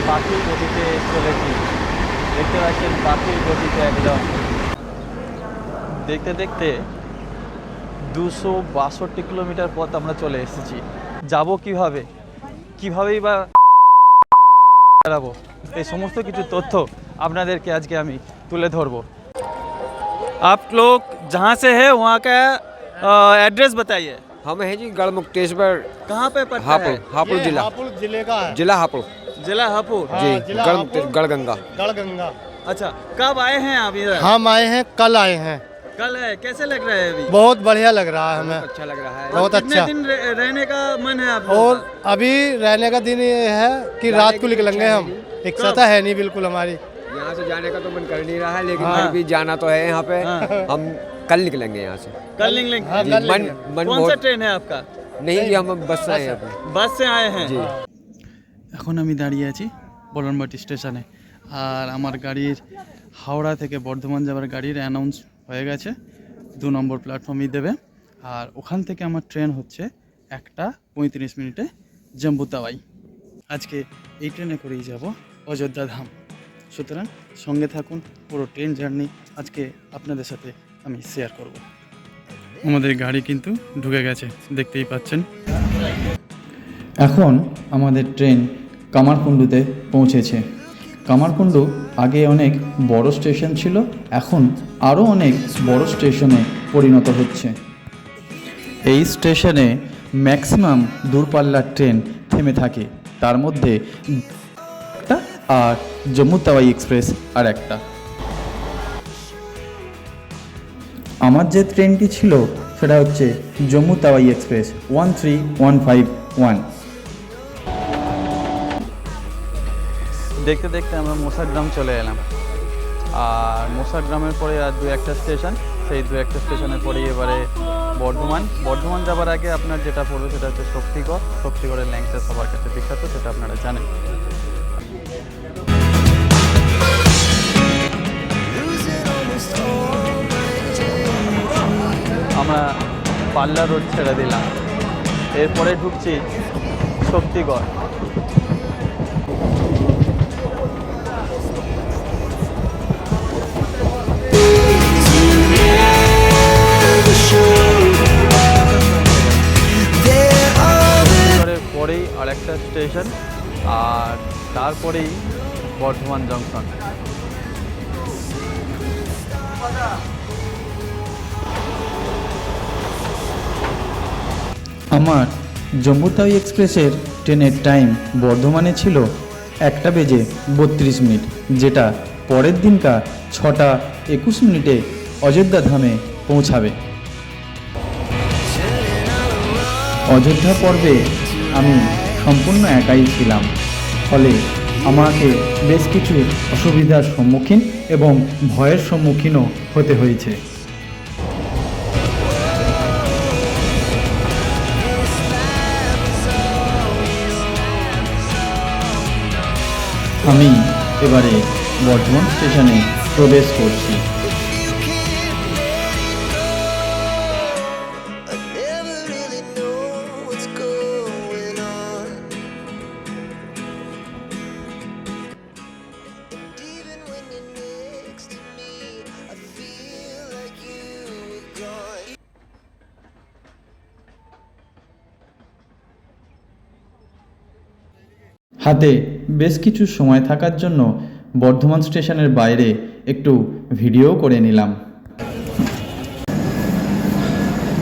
পাখির গতিতে চলেছি। দেখতে পাচ্ছেন পাখির গতিতে একদম। দেখতে দেখতে 262 কিলোমিটার পথ আমরা চলে এসেছি। যাব কীভাবেই বা বেড়াবো, এই সমস্ত কিছু তথ্য আপনাদেরকে আজকে আমি তুলে ধরবো। आप लोग जहाँ से है वहाँ का एड्रेस बताइए। हम है जी गढ़मुक्तेश्वर। कहाँ पे पड़ता हापुड़ है? हापुड़ जिला हापुड़ जिले का है। जिला हापुड़ जिला हापुड़। हाँ, जी जिला गढ़गंगा। गढ़गंगा। अच्छा, कब आए हैं आप इधर? हम आए हैं, कल आए हैं। कल है, कैसे लग रहा है अभी? बहुत बढ़िया लग रहा है हमें, अच्छा लग रहा है। बहुत कितने अच्छा। दिन रहने का मन है आप लोगों और का? अभी रहने का दिन ये है कि जाने रात को की निकलेंगे इच्छा हम। है इच्छा है नहीं बिल्कुल हमारी। यहाँ से जाने का तो मन कर नहीं रहा है, लेकिन हाँ। फिर भी जाना तो है यहाँ पे। हाँ। हम कल निकलेंगे यहाँ से। कल निकलेंगे? हाँ, जी, कल मन निकलेंगे। मन कौन सा बहुत ट्रेन है आपका? नहीं जी, हम बस से आए हैं अपने। বাস से आए हैं? জি। এখন আমি দাঁড়িয়ে আছি বলনবাটি স্টেশনে। আর আমার গাড়ির হাওড়া থেকে বর্ধমান যাওয়ার গাড়ির অ্যানাউন্স হয়ে গেছে, 2 নম্বর প্ল্যাটফর্মই দেবে। আর ওখান থেকে আমার ট্রেন হচ্ছে 1:35 জম্বু তাওয়াই। আজকে এই ট্রেনে করেই যাব অযোধ্যা ধাম। সুতরাং সঙ্গে থাকুন, পুরো ট্রেন জার্নি আজকে আপনাদের সাথে আমি শেয়ার করব। আমাদের গাড়ি কিন্তু ঢুকে গেছে, দেখতেই পাচ্ছেন। এখন আমাদের ট্রেন কামারকুণ্ডুতে পৌঁছেছে। কামারকুণ্ডু আগে অনেক বড় স্টেশন ছিল, এখন আরও অনেক বড় স্টেশনে পরিণত হচ্ছে। এই স্টেশনে ম্যাক্সিমাম দূরপাল্লার ট্রেন থেমে থাকে, তার মধ্যে একটা আর জম্মু তাওয়াই এক্সপ্রেস আর একটা। আমার যে ট্রেনটি ছিল সেটা হচ্ছে জম্মু তাওয়াই এক্সপ্রেস 13151। দেখতে দেখতে আমরা মোসাগ্রাম চলে এলাম। আর মোসাগ্রামের পরে আর 2-1টা স্টেশন, সেই 2-1টা স্টেশনের পরে এবারে বর্ধমান যাবার আগে আপনার যেটা পড়বে সেটা হচ্ছে শক্তিগড়ের ল্যাংচা সবার কাছে বিখ্যাত, সেটা আপনারা জানেন। আমরা পাল্লা রোড ছেড়ে দিলাম, এরপরে ঢুকছি শক্তিগড়। পরেই আর একটা স্টেশন, আর তারপরেই বর্ধমান জংশন। আমার জম্মু তাওয়াই এক্সপ্রেসের ট্রেনের টাইম বর্ধমানে ছিল 1:32, যেটা পরের দিনকার 6:21 অযোধ্যা ধামে পৌঁছাবে। অযোধ্যা পর্বে আমি সম্পূর্ণ একাই ছিলাম, ফলে আমাকে বেশ কিছু অসুবিধার সম্মুখীন এবং ভয়ের সম্মুখীনও হতে হয়েছে। আমি এবারে বর্ধমান স্টেশনে প্রবেশ করছি। হাতে বেশ কিছু সময় থাকার জন্য বর্ধমান স্টেশনের বাইরে একটু ভিডিও করে নিলাম।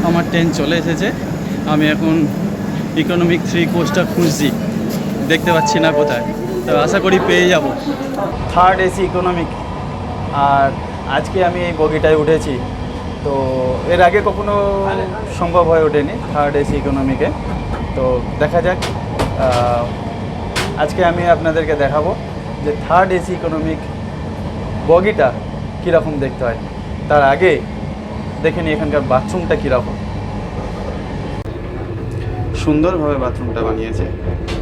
আমার ট্রেন চলে এসেছে, আমি এখন ইকোনমিক 3 কোচটা খুঁজছি, দেখতে পাচ্ছি না কোথায়, তো আশা করি পেয়ে যাব। 3rd AC ইকোনমিক, আর আজকে আমি এই বগিটায় উঠেছি। তো এর আগে কখনো সম্ভব হয়ে ওঠেনি 3rd AC ইকোনমিকে। তো দেখা যাক, আজকে আমি আপনাদেরকে দেখাবো যে 3rd AC ইকোনমিক বগিটা কীরকম দেখতে হয়। তার আগে দেখে নিই এখানকার বাথরুমটা কীরকম। সুন্দরভাবে বাথরুমটা বানিয়েছে।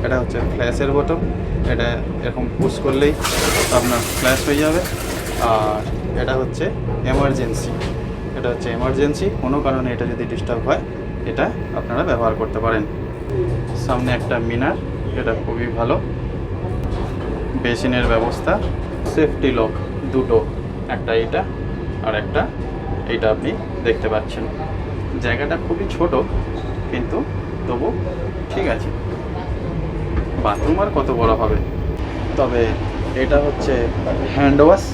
এটা হচ্ছে ফ্ল্যাশের বটম, এটা এরকম পুশ করলেই আপনার ফ্ল্যাশ হয়ে যাবে। আর এটা হচ্ছে এমার্জেন্সি, কোনো কারণে এটা যদি ডিস্টার্ব হয় এটা আপনারা ব্যবহার করতে পারেন। সামনে একটা মিনার, এটা খুবই ভালো। বেসিনের ব্যবস্থা, সেফটি লক দুটো, একটা এইটা আর একটা এইটা আপনি দেখতে পাচ্ছেন। জায়গাটা খুবই ছোট কিন্তু তবু ঠিক আছে। বাথরুম আর কত বড় হবে। তবে এটা হচ্ছে হ্যান্ড ওয়াশ,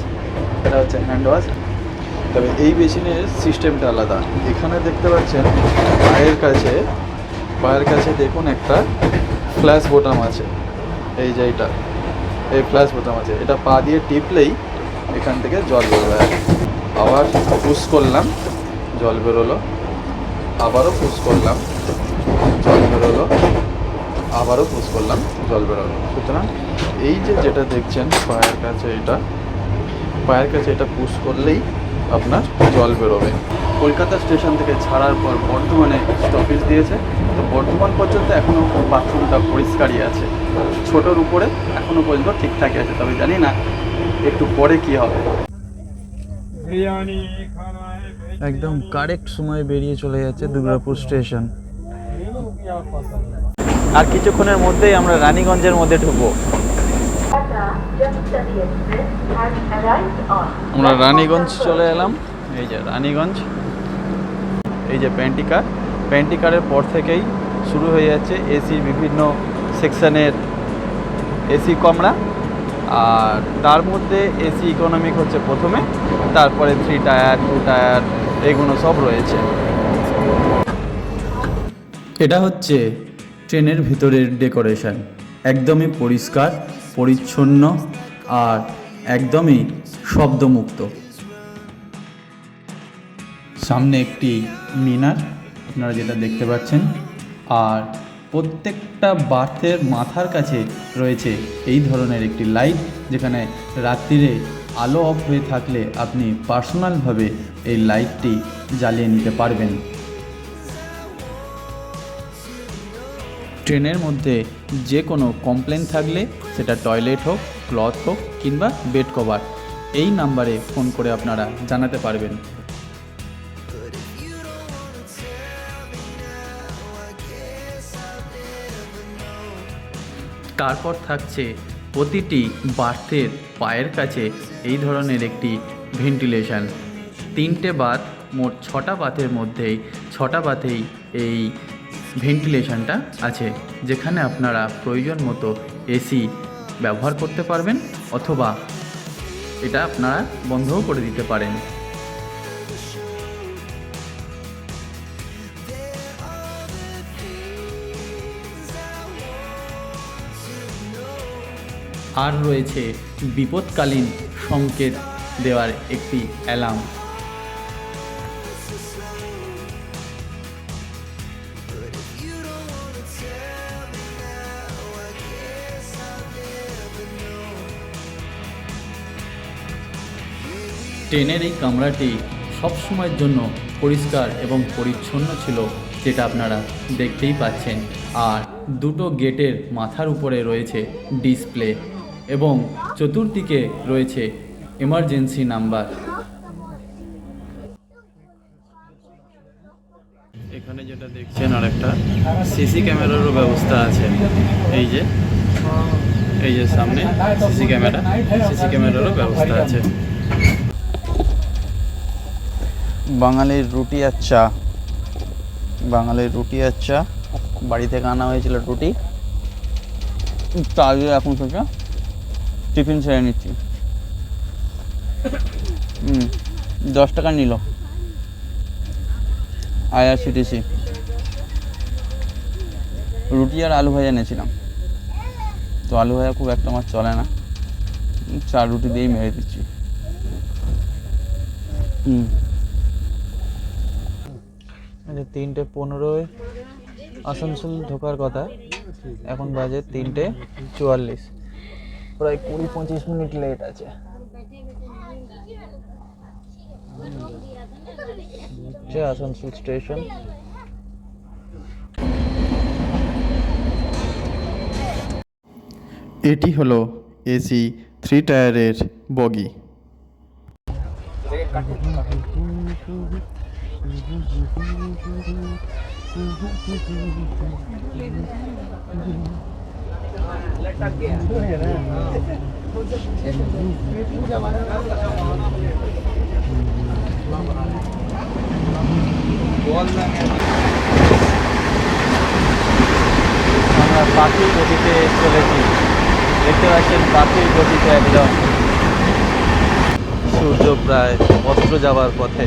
তবে এই বেসিনের সিস্টেমটা আলাদা। এখানে দেখতে পাচ্ছেন পায়ের কাছে দেখুন একটা ফ্ল্যাশ বোতাম আছে। এই যে এই ফ্ল্যাশ বোতাম আছে, এটা পা দিয়ে টিপলেই এখান থেকে জল বেরোবে। আবার পুশ করলাম, জল বেরোলো, আবারও পুশ করলাম, জল বেরোলো, আবারও পুশ করলাম, জল বেরোলো। সুতরাং এই যেটা দেখছেন পায়ের কাছে এটা পুশ করলেই আপনার জল বেরোবে। কলকাতা স্টেশন থেকে ছাড়ার পর বর্ধমানে স্টপেজ দিয়েছে, তো বর্ধমান পর্যন্ত এখনও বাথরুমটা পরিষ্কারই আছে। ছোটোর উপরে এখনও পর্যন্ত ঠিকঠাকই আছে, তবে জানি না একটু পরে কি হবে। একদম কারেক্ট সময় বেরিয়ে চলে যাচ্ছে দুর্গাপুর স্টেশন। আর কিছুক্ষণের মধ্যেই আমরা রানীগঞ্জের মধ্যে ঢুকবো। আমরা রানীগঞ্জ চলে এলাম। এই যে রানীগঞ্জ, এই যে প্যান্টিকারের পর থেকেই শুরু হয়ে যাচ্ছে এসির বিভিন্ন সেকশনের এসি কামরা, আর তার মধ্যে এসি ইকোনমিক হচ্ছে প্রথমে, তারপরে 3 টায়ার 2 টায়ার এগুলো সব রয়েছে। এটা হচ্ছে ট্রেনের ভিতরের ডেকোরেশন, একদমই পরিষ্কার পরিচ্ছন্ন আর একদমই শব্দমুক্ত। সামনে একটি মিনার আপনারা যেটা দেখতে পাচ্ছেন, আর প্রত্যেকটা বার্থের মাথার কাছে রয়েছে এই ধরনের একটি লাইট, যেখানে রাত্রিরে আলো অফ হয়ে থাকলে আপনি পার্সোনালভাবে এই লাইটটি জ্বালিয়ে নিতে পারবেন। ট্রেনের মধ্যে যে কোনো কমপ্লেন থাকলে, সেটা টয়লেট হোক, ক্লথ হোক কিংবা বেড কভার, এই নাম্বারে ফোন করে আপনারা জানাতে পারবেন। তারপর থাকছে প্রতিটি বার্থের পায়ের কাছে এই ধরনের একটি ভেন্টিলেশন। 3টে বাথ, মোট 6টা বাথের মধ্যেই 6টা বাথেই এই ভেন্টিলেশনটা আছে, যেখানে আপনারা প্রয়োজন মতো এসি ব্যবহার করতে পারবেন, অথবা এটা আপনারা বন্ধও করে দিতে পারেন। আর রয়েছে বিপদকালীন সংকেত দেওয়ার একটি অ্যালার্ম। ট্রেনের এই কামরাটি সবসময়ের জন্য পরিষ্কার এবং পরিচ্ছন্ন ছিল, যেটা আপনারা দেখতেই পাচ্ছেন। আর দুটো গেটের মাথার উপরে রয়েছে ডিসপ্লে এবং চতুর্দিকে রয়েছে এমার্জেন্সি নাম্বার। এখানে যেটা দেখছেন আর একটা সিসি ক্যামেরারও ব্যবস্থা আছে। এই যে সামনে সিসি ক্যামেরারও ব্যবস্থা আছে। বাঙালির রুটি আর চা, বাড়ি থেকে আনা হয়েছিল রুটি, তা দিয়ে এখন থেকে টিফিন সেরে নিচ্ছি। 10 টাকা নিল IRCTC। রুটি আর আলু ভাজা এনেছিলাম, তো আলু ভাজা খুব একটা আমার চলে না, 4 রুটি দিয়েই মেরে দিচ্ছি। আচ্ছা, 3:15 আসানসোল ঢোকার কথা, এখন বাজে 3:44, প্রায় 20-25 মিনিট লেট আছে। আসানসোল স্টেশন। এটি হলো এসি 3 টায়ারের বগি। আমরা পাখির গতিতে চলেছি, দেখতে পাচ্ছেন পাখির গতিতে একদম। সূর্য প্রায় অস্ত যাবার পথে,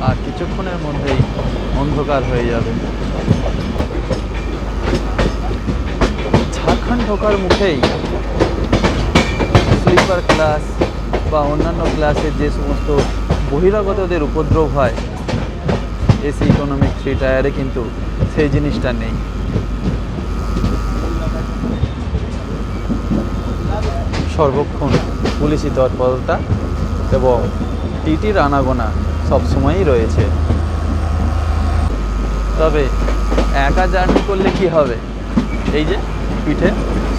আর কিছুক্ষণের মধ্যেই অন্ধকার হয়ে যাবে। ঝাড়খণ্ড ঢোকার মুখেই স্লিপার ক্লাস বা অন্যান্য ক্লাসে যে সমস্ত বহিরাগতদের উপদ্রব হয়, এসি ইকোনমিক 3 টায়ারে কিন্তু সেই জিনিসটা নেই। সর্বক্ষণ পুলিশি তৎপরতা এবং টিটির আনাগোনা সবসময়ই রয়েছে। তবে একা জার্নি করলে কি হবে, এই যে পিঠে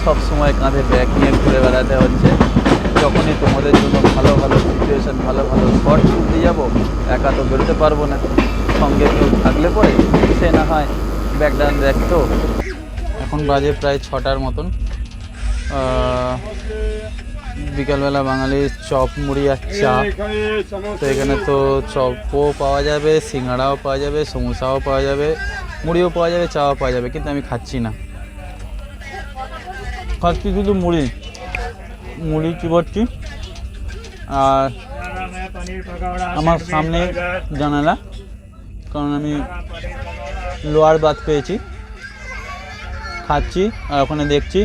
সবসময় কাঁধে ব্যাগ নিয়ে ঘুরে বেড়াতে হচ্ছে। যখনই তোমাদের জন্য ভালো ভালো সিচুয়েশান, ভালো ভালো স্পট তুলতে যাবো, একা তো বেরোতে পারবো না। সঙ্গে কেউ থাকলে পরে সে না হয় ব্যাকডাউন দেখতো। এখন বাজে প্রায় 6টার মতন। বিকালবেলা বাঙালির চপ মুড়ি আর চা। তো এখানে তো চপও পাওয়া যাবে, সিঙ্গাড়াও পাওয়া যাবে, সমোসাও পাওয়া যাবে, মুড়িও পাওয়া যাবে, চাও পাওয়া যাবে, কিন্তু আমি খাচ্ছি না। খাচ্ছি শুধু মুড়ি চিবোচ্ছি। আর আমার সামনে জানালা, কারণ আমি লোয়ার বাথ পেয়েছি, খাচ্ছি আর ওখানে দেখছি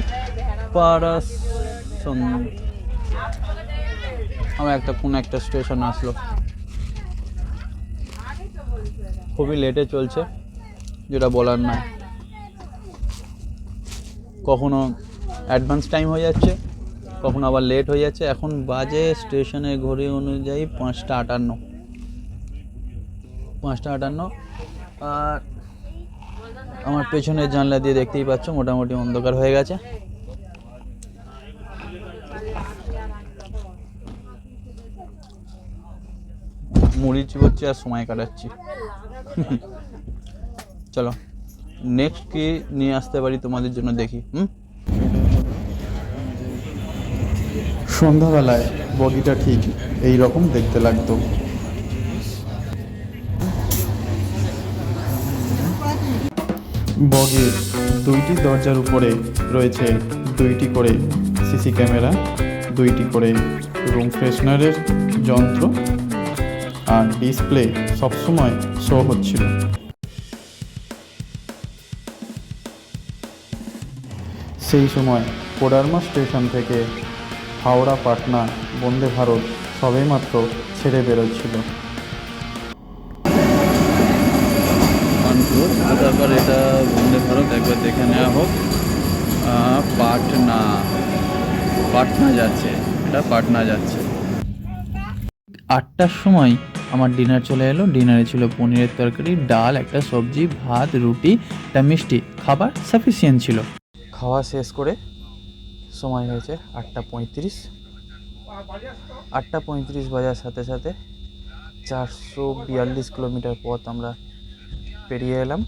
আমার কোন একটা স্টেশন আসলো। খুবই লেটে চলছে, যেটা বলার নয়। কখনো অ্যাডভান্স টাইম হয়ে যাচ্ছে, কখনো আবার লেট হয়ে যাচ্ছে। এখন বাজে স্টেশনের ঘড়ি অনুযায়ী 5টা 58। আর আমার পেছনের জানলা দিয়ে দেখতেই পাচ্ছ মোটামুটি অন্ধকার হয়ে গেছে। মুড়ি চিবোচ্ছি আর সময় কাটাচ্ছি। চলো নেক্সট কি নিয়ে আসতে পারি তোমাদের জন্য, দেখি। সন্ধ্যাবেলায় বগিটা ঠিক এই রকম দেখতে লাগতো। বগির 2টি দরজার উপরে রয়েছে 2টি করে সিসি ক্যামেরা, 2টি করে রুম ফ্রেশনারের যন্ত্র, আর ডিসপ্লে সবসময় শো হচ্ছিল। সেই সময় কোডারমা স্টেশন থেকে হাওড়া পাটনা বন্দে ভারত সবেমাত্র ছেড়ে বেরোচ্ছিল। তারপর এটা বন্দে ভারত একবার দেখে নেওয়া হোক। পাটনা যাচ্ছে, এটা পাটনা যাচ্ছে। 8টার সময় আমার ডিনার চলে এলো। ডিনারে ছিল পনিরের তরকারি, ডাল, একটা সবজি, ভাত, রুটি, একটা মিষ্টি। খাবার সাফিসিয়েন্ট ছিল। খাওয়া শেষ করে সময় হয়েছে 8টা 35। 8টা 35 বাজার সাথে সাথে 442 কিলোমিটার পথ আমরা পেরিয়ে এলাম,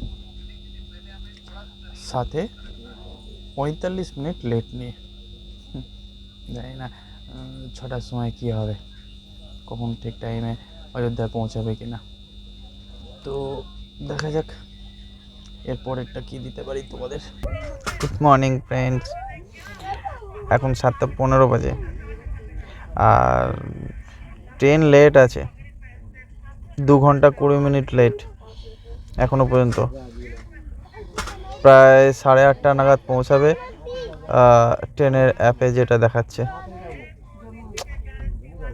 সাথে 45 মিনিট লেট নিয়ে। জানি না 6টার সময় কী হবে, কখন ঠিক টাইমে অযোধ্যায় পৌঁছাবে কি না। তো দেখা যাক এরপরেরটা কী দিতে পারি তোমাদের। গুড মর্নিং ফ্রেন্ডস, এখন 7টা 15 বাজে আর ট্রেন লেট আছে, 2 ঘন্টা 20 মিনিট লেট এখনো পর্যন্ত। প্রায় 8:30 নাগাদ পৌঁছাবে ট্রেনের অ্যাপে যেটা দেখাচ্ছে।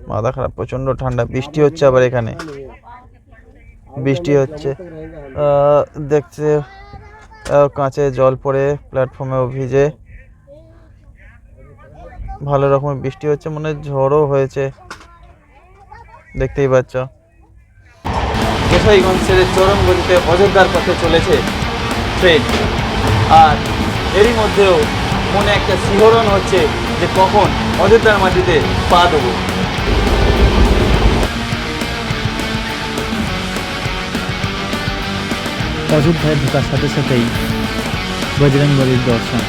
মাথা খারাপ, প্রচণ্ড ঠান্ডা, বৃষ্টি হচ্ছে আবার এখানে, বৃষ্টি হচ্ছে। দেখছে কাঁচে জল পড়ে, প্ল্যাটফর্মেও ভিজে, ভালো রকমের বৃষ্টি হচ্ছে, মনে ঝড়ও হয়েছে, দেখতেই পাচ্ছ। গোসাইগঞ্জ ছেড়ে চরম গতিতে অযোধ্যার পথে চলেছে ট্রেন, আর এরই মধ্যেও মনে একটা শিহরণ হচ্ছে যে কখন অযোধ্যার মাটিতে পা দেবো। অযোধ্যায় ঢোকার সাথে সাথেই বজরংবলীর দর্শন।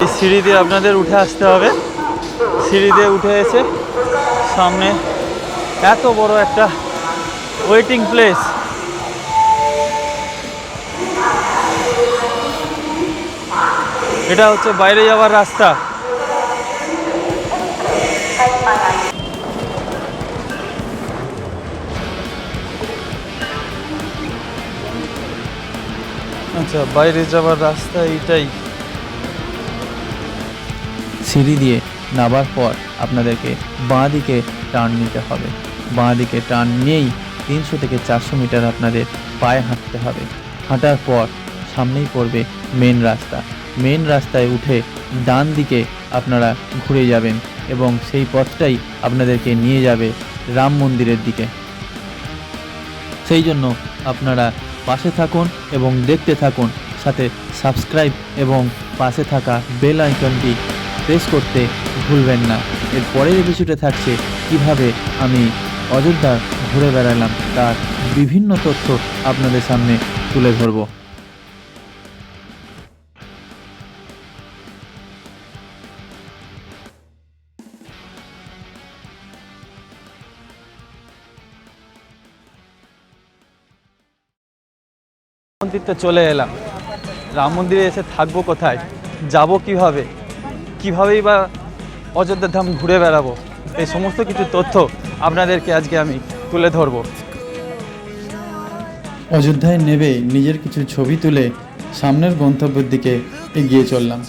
এই সিঁড়ি দিয়ে আপনাদের উঠে আসতে হবে। সিঁড়ি দিয়ে উঠে এসে সামনে এত বড় একটা ওয়েটিং প্লেস, এটা হচ্ছে বাইরে যাওয়ার রাস্তা। আচ্ছা, বাইরে যাওয়ার রাস্তা এইটাই। সিঁড়ি দিয়ে নামার পর আপনাদেরকে বাঁ দিকে টার্ন নিতে হবে। বাঁ দিকে টার্ন নিয়েই 300 থেকে 400 মিটার আপনাদের পায়ে হাঁটতে হবে। হাঁটার পর সামনেই পড়বে মেন রাস্তা। মেন রাস্তায় উঠে ডান দিকে আপনারা ঘুরে যাবেন এবং সেই পথটাই আপনাদেরকে নিয়ে যাবে রাম মন্দিরের দিকে। সেই জন্য আপনারা পাশে থাকুন এবং দেখতে থাকুন, সাথে সাবস্ক্রাইব এবং পাশে থাকা বেল আইকনটি প্রেস করতে ভুলবেন না। এর পরের এপিসোডে থাকছে কিভাবে আমি অযোধ্যা ঘুরে বেড়ালাম তার বিভিন্ন তথ্য আপনাদের সামনে তুলে ধরব। মন্দিরতে চলে এলাম। রাম মন্দিরে এসে থাকবো কোথায়, যাব কিভাবে, কিভাবেই বা অযোধ্যা ধাম ঘুরে বেড়াবো, এই সমস্ত কিছু তথ্য আপনাদেরকে আজকে আমি তুলে ধরবো। অযোধ্যায় নেবে নিজের কিছু ছবি তুলে সামনের গন্তব্যের দিকে এগিয়ে চললাম।